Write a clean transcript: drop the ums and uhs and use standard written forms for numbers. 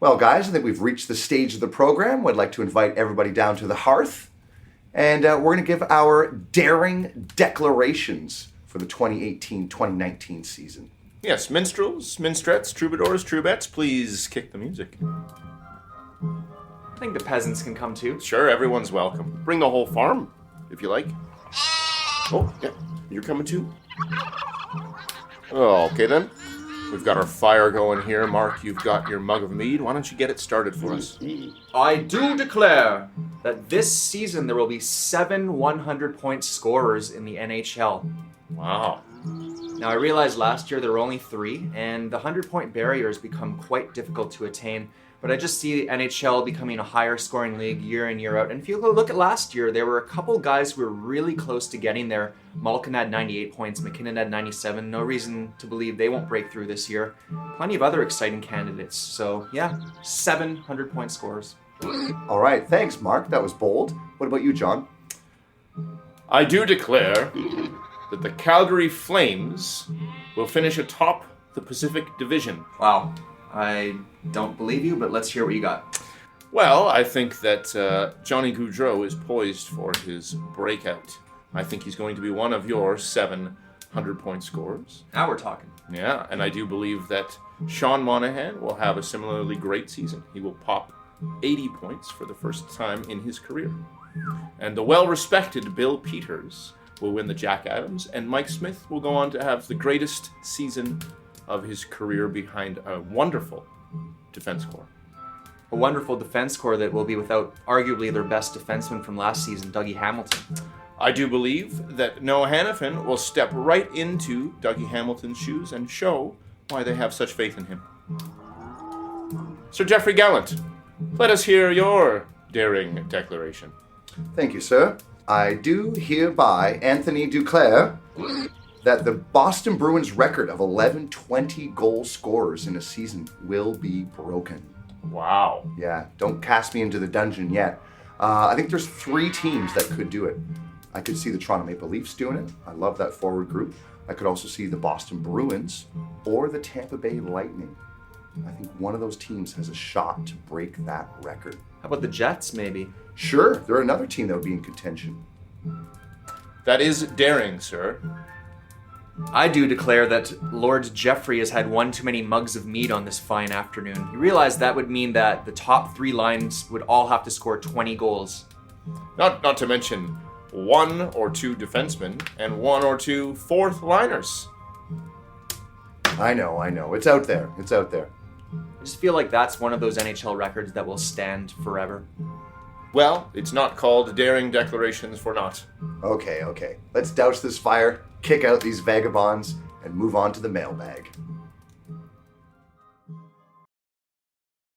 Well, guys, I think we've reached the stage of the program. I'd like to invite everybody down to the hearth. And we're going to give our daring declarations for the 2018-2019 season. Yes, minstrels, minstrettes, troubadours, troubettes, please kick the music. I think the peasants can come too. Sure, everyone's welcome. Bring the whole farm, if you like. Oh, yeah, you're coming too? Oh, okay then. We've got our fire going here. Mark, you've got your mug of mead. Why don't you get it started for us? I do declare that this season there will be 7 100-point scorers in the NHL. Wow. Now, I realized last year there were only 3, and the 100-point barrier has become quite difficult to attain. But I just see NHL becoming a higher scoring league year in, year out. And if you look at last year, there were a couple guys who were really close to getting there. Malkin had 98 points, McKinnon had 97. No reason to believe they won't break through this year. Plenty of other exciting candidates. So yeah, 700-point scores. All right, thanks, Mark. That was bold. What about you, John? I do declare that the Calgary Flames will finish atop the Pacific Division. Wow. I don't believe you, but let's hear what you got. Well, I think that Johnny Gaudreau is poised for his breakout. I think he's going to be one of your 700-point scorers. Now we're talking. Yeah, and I do believe that Sean Monahan will have a similarly great season. He will pop 80 points for the first time in his career. And the well-respected Bill Peters will win the Jack Adams, and Mike Smith will go on to have the greatest season of his career behind a wonderful defense corps. A wonderful defense corps that will be without arguably their best defenseman from last season, Dougie Hamilton. I do believe that Noah Hannafin will step right into Dougie Hamilton's shoes and show why they have such faith in him. Sir Jeffrey Gallant, let us hear your daring declaration. Thank you, sir. I do hereby, Anthony Duclair, that the Boston Bruins record of 11-20 goal scorers in a season will be broken. Wow. Yeah, don't cast me into the dungeon yet. I think there's 3 teams that could do it. I could see the Toronto Maple Leafs doing it. I love that forward group. I could also see the Boston Bruins or the Tampa Bay Lightning. I think one of those teams has a shot to break that record. How about the Jets, maybe? Sure, they're another team that would be in contention. That is daring, sir. I do declare that Lord Jeffrey has had one too many mugs of mead on this fine afternoon. You realize that would mean that the top 3 lines would all have to score 20 goals. Not to mention 1 or 2 defensemen and 1 or 2 fourth liners. I know. It's out there. I just feel like that's one of those NHL records that will stand forever. Well, it's not called daring declarations for naught. Okay. Let's douse this fire, kick out these vagabonds, and move on to the mailbag.